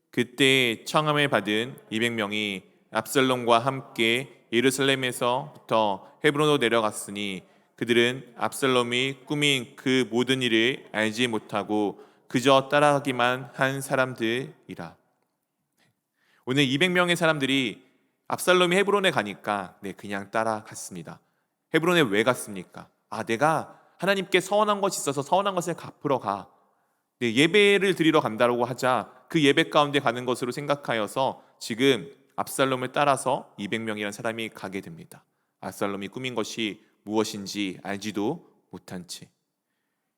그때 청함을 받은 200명이 압살롬과 함께 예루살렘에서부터 헤브론으로 내려갔으니 그들은 압살롬이 꾸민 그 모든 일을 알지 못하고 그저 따라가기만 한 사람들이라. 오늘 200명의 사람들이 압살롬이 헤브론에 가니까 그냥 따라갔습니다. 헤브론에 왜 갔습니까? 내가 하나님께 서원한 것이 있어서 서원한 것을 갚으러 가. 예배를 드리러 간다고 하자 그 예배 가운데 가는 것으로 생각하여서 지금 압살롬을 따라서 200명이라는 사람이 가게 됩니다. 압살롬이 꾸민 것이 무엇인지 알지도 못한 채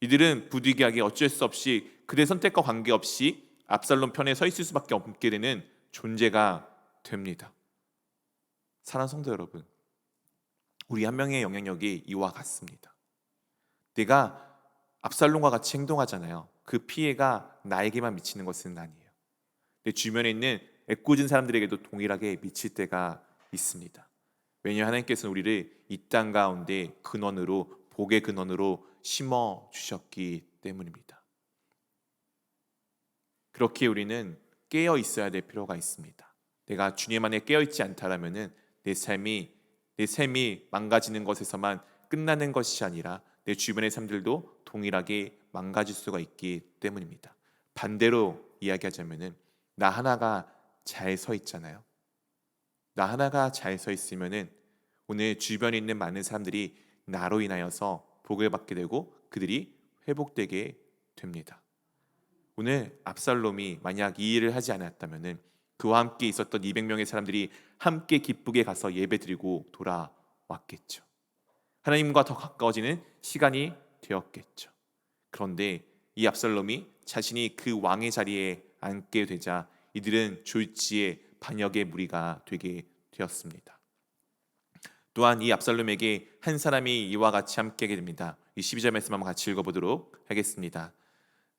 이들은 부득이하게 어쩔 수 없이 그들의 선택과 관계없이 압살롬 편에 서 있을 수밖에 없게 되는 존재가 됩니다. 사랑하는 성도 여러분, 우리 한 명의 영향력이 이와 같습니다. 내가 압살롬과 같이 행동하잖아요. 그 피해가 나에게만 미치는 것은 아니에요. 내 주변에 있는 애꿎은 사람들에게도 동일하게 미칠 때가 있습니다. 왜냐하면 하나님께서는 우리를 이 땅 가운데 근원으로, 복의 근원으로 심어 주셨기 때문입니다. 그렇게 우리는 깨어 있어야 될 필요가 있습니다. 내가 주님 안에 깨어 있지 않다라면은 내 삶이 망가지는 것에서만 끝나는 것이 아니라 내 주변의 삶들도 동일하게 망가질 수가 있기 때문입니다. 반대로 이야기하자면은 나 하나가 잘 서 있잖아요. 나 하나가 잘 서 있으면은 오늘 주변에 있는 많은 사람들이 나로 인하여서 복을 받게 되고 그들이 회복되게 됩니다. 오늘 압살롬이 만약 이 일을 하지 않았다면은 그와 함께 있었던 200명의 사람들이 함께 기쁘게 가서 예배드리고 돌아왔겠죠. 하나님과 더 가까워지는 시간이 되었겠죠. 그런데 이 압살롬이 자신이 그 왕의 자리에 앉게 되자 이들은 졸지에 반역의 무리가 되게 되었습니다. 또한 이 압살롬에게 한 사람이 이와 같이 함께하게 됩니다. 이 12절 말씀 한번 같이 읽어보도록 하겠습니다.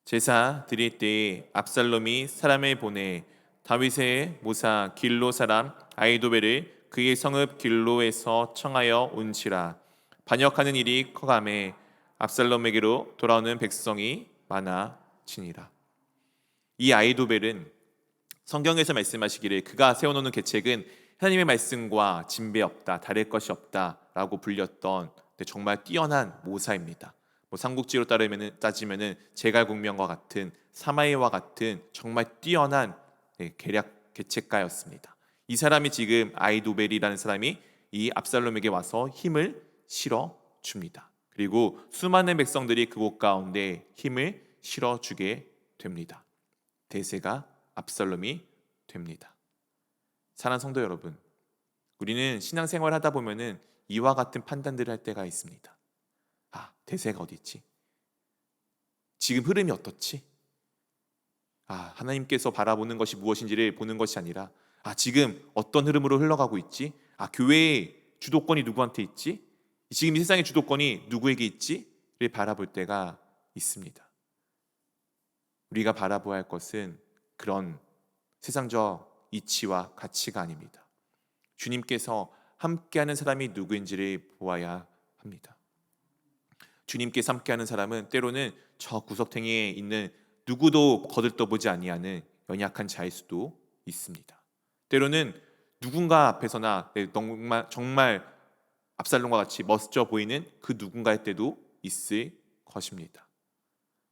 제사 드릴 때에 압살롬이 사람을 보내 다윗의 모사 길로 사람 아히도벨을 그의 성읍 길로에서 청하여 온지라. 반역하는 일이 커가매 압살롬에게로 돌아오는 백성이 많아지니라. 이 아이도벨은 성경에서 말씀하시기를 그가 세워놓는 계책은 하나님의 말씀과 진배 없다, 다를 것이 없다라고 불렸던 정말 뛰어난 모사입니다. 삼국지로 따지면은 제갈국명과 같은 사마이와 같은 정말 뛰어난 계략 계책가였습니다. 이 사람이 지금 아이도벨이라는 사람이 이 압살롬에게 와서 힘을 실어 줍니다. 그리고 수많은 백성들이 그곳 가운데 힘을 실어 주게 됩니다. 대세가 압살롬이 됩니다. 사랑하는 성도 여러분, 우리는 신앙생활 하다 보면은 이와 같은 판단들을 할 때가 있습니다. 대세가 어디 있지? 지금 흐름이 어떻지? 하나님께서 바라보는 것이 무엇인지를 보는 것이 아니라 지금 어떤 흐름으로 흘러가고 있지? 교회의 주도권이 누구한테 있지? 지금 이 세상의 주도권이 누구에게 있지?를 바라볼 때가 있습니다. 우리가 바라보아야 할 것은 그런 세상적 이치와 가치가 아닙니다. 주님께서 함께하는 사람이 누구인지를 보아야 합니다. 주님께서 함께하는 사람은 때로는 저 구석탱이에 있는 누구도 거들떠보지 아니하는 연약한 자일 수도 있습니다. 때로는 누군가 앞에서나 정말 압살롬과 같이 멋져 보이는 그 누군가의 때도 있을 것입니다.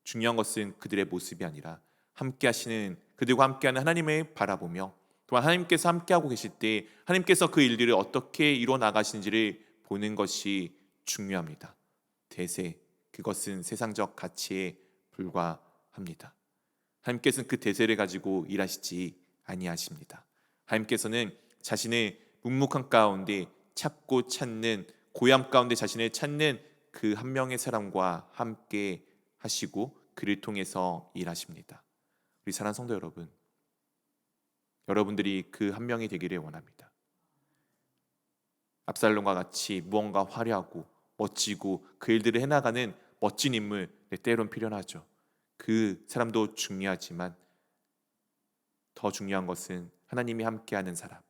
중요한 것은 그들의 모습이 아니라 그들과 함께하는 하나님을 바라보며 또한 하나님께서 함께하고 계실 때 하나님께서 그 일들을 어떻게 이루어 나가시는지를 보는 것이 중요합니다. 대세, 그것은 세상적 가치에 불과합니다. 하나님께서는 그 대세를 가지고 일하시지 아니하십니다. 하나님께서는 자신의 묵묵한 가운데 찾는 고향 가운데 자신을 찾는 그 한 명의 사람과 함께 하시고 그를 통해서 일하십니다. 우리 사랑하는 성도 여러분, 여러분들이 그 한 명이 되기를 원합니다. 압살롬과 같이 무언가 화려하고 멋지고 그 일들을 해나가는 멋진 인물 때론 필요하죠. 그 사람도 중요하지만 더 중요한 것은 하나님이 함께하는 사람,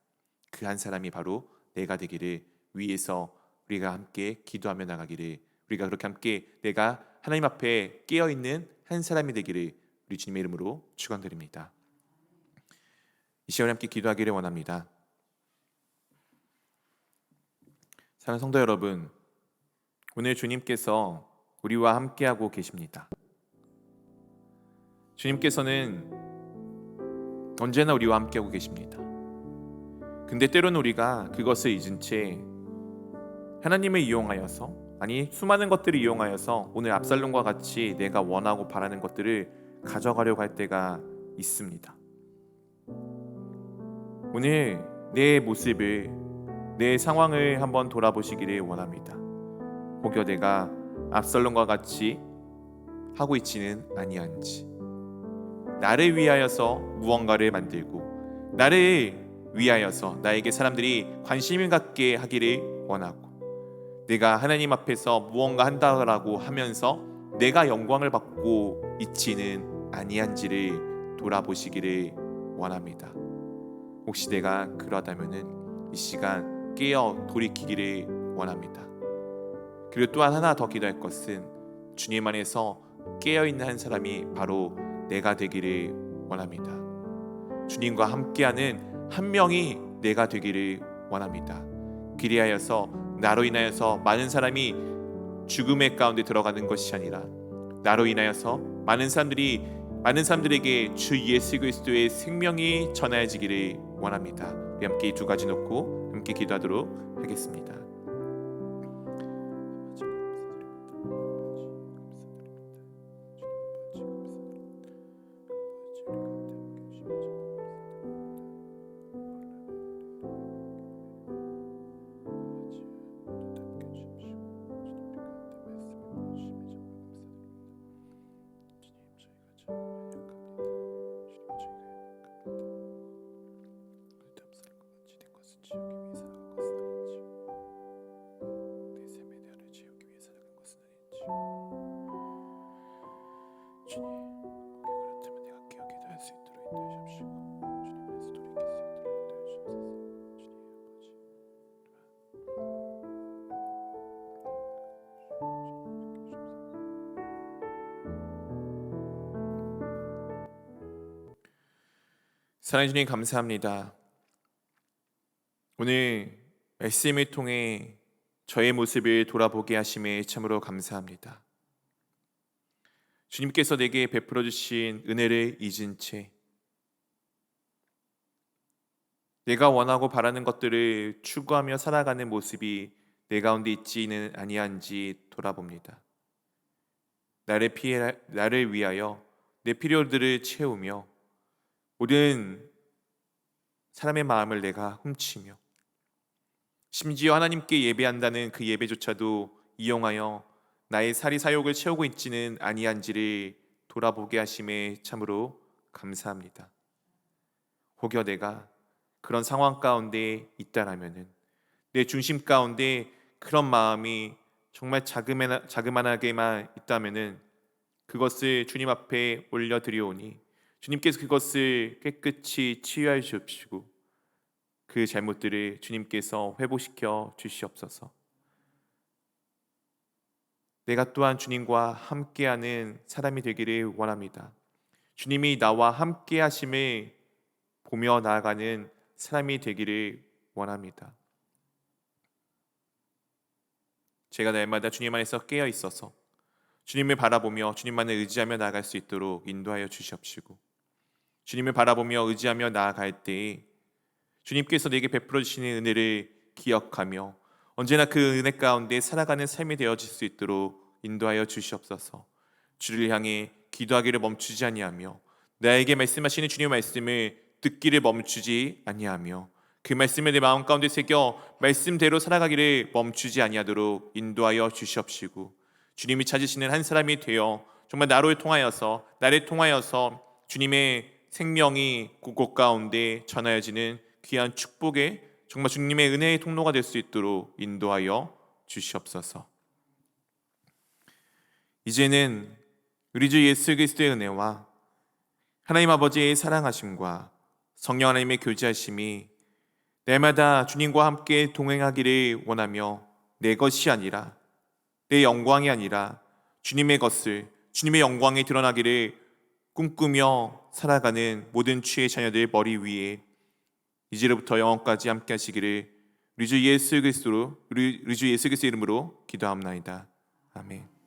그 한 사람이 바로 내가 되기를 위해서 우리가 함께 기도하며 나가기를, 우리가 그렇게 함께 내가 하나님 앞에 깨어있는 한 사람이 되기를 우리 주님의 이름으로 축원드립니다. 이 시간에 함께 기도하기를 원합니다. 사랑하는 성도 여러분, 오늘 주님께서 우리와 함께하고 계십니다. 주님께서는 언제나 우리와 함께하고 계십니다. 근데 때로는 우리가 그것을 잊은 채 하나님을 이용하여서, 수많은 것들을 이용하여서 오늘 압살롬과 같이 내가 원하고 바라는 것들을 가져가려고 할 때가 있습니다. 오늘 내 모습을, 내 상황을 한번 돌아보시기를 원합니다. 혹여 내가 압살롬과 같이 하고 있지는 아니한지, 나를 위하여서 무언가를 만들고 나를 위하여서 나에게 사람들이 관심을 갖게 하기를 원하고, 내가 하나님 앞에서 무언가 한다라고 하면서 내가 영광을 받고 있지는 아니한지를 돌아보시기를 원합니다. 혹시 내가 그러다면은 이 시간 깨어 돌이키기를 원합니다. 그리고 또한 하나 더 기도할 것은 주님 안에서 깨어있는 한 사람이 바로 내가 되기를 원합니다. 주님과 함께하는 한 명이 내가 되기를 원합니다. 그리하여서 나로 인하여서 많은 사람이 죽음의 가운데 들어가는 것이 아니라 나로 인하여서 많은 사람들에게 주 예수 그리스도의 생명이 전해지기를 원합니다. 우리 함께 이 두 가지 놓고 함께 기도하도록 하겠습니다. 사랑해 주님 감사합니다. 오늘 말씀을 통해 저의 모습을 돌아보게 하심에 참으로 감사합니다. 주님께서 내게 베풀어 주신 은혜를 잊은 채 내가 원하고 바라는 것들을 추구하며 살아가는 모습이 내 가운데 있지는 아니한지 돌아봅니다. 나를 위하여 내 필요들을 채우며 모든 사람의 마음을 내가 훔치며 심지어 하나님께 예배한다는 그 예배조차도 이용하여 나의 사리사욕을 채우고 있지는 아니한지를 돌아보게 하심에 참으로 감사합니다. 혹여 내가 그런 상황 가운데 있다라면은 내 중심 가운데 그런 마음이 정말 자그만하게만 있다면은 그것을 주님 앞에 올려드리오니 주님께서 그것을 깨끗이 치유하여 주시고 그 잘못들을 주님께서 회복시켜 주시옵소서. 내가 또한 주님과 함께하는 사람이 되기를 원합니다. 주님이 나와 함께 하심을 보며 나아가는 사람이 되기를 원합니다. 제가 날마다 주님 안에서 깨어 있어서 주님을 바라보며 주님만을 의지하며 나아갈 수 있도록 인도하여 주시옵시고, 주님을 바라보며 의지하며 나아갈 때에 주님께서 내게 베풀어 주시는 은혜를 기억하며 언제나 그 은혜 가운데 살아가는 삶이 되어질 수 있도록 인도하여 주시옵소서. 주를 향해 기도하기를 멈추지 아니하며 나에게 말씀하시는 주님의 말씀을 듣기를 멈추지 아니하며 그 말씀을 내 마음 가운데 새겨 말씀대로 살아가기를 멈추지 아니하도록 인도하여 주시옵시고, 주님이 찾으시는 한 사람이 되어 정말 나를 통하여서 주님의 생명이 곳곳 가운데 전하여지는 귀한 축복의 정말 주님의 은혜의 통로가 될 수 있도록 인도하여 주시옵소서. 이제는 우리 주 예수 그리스도의 은혜와 하나님 아버지의 사랑하심과 성령 하나님의 교제하심이 날마다 주님과 함께 동행하기를 원하며 내 것이 아니라 내 영광이 아니라 주님의 것을 주님의 영광이 드러나기를 꿈꾸며 살아가는 모든 주의 자녀들 머리 위에 이제로부터 영원까지 함께 하시기를 우리 주 예수 그리스도의 이름으로 기도합나이다. 아멘.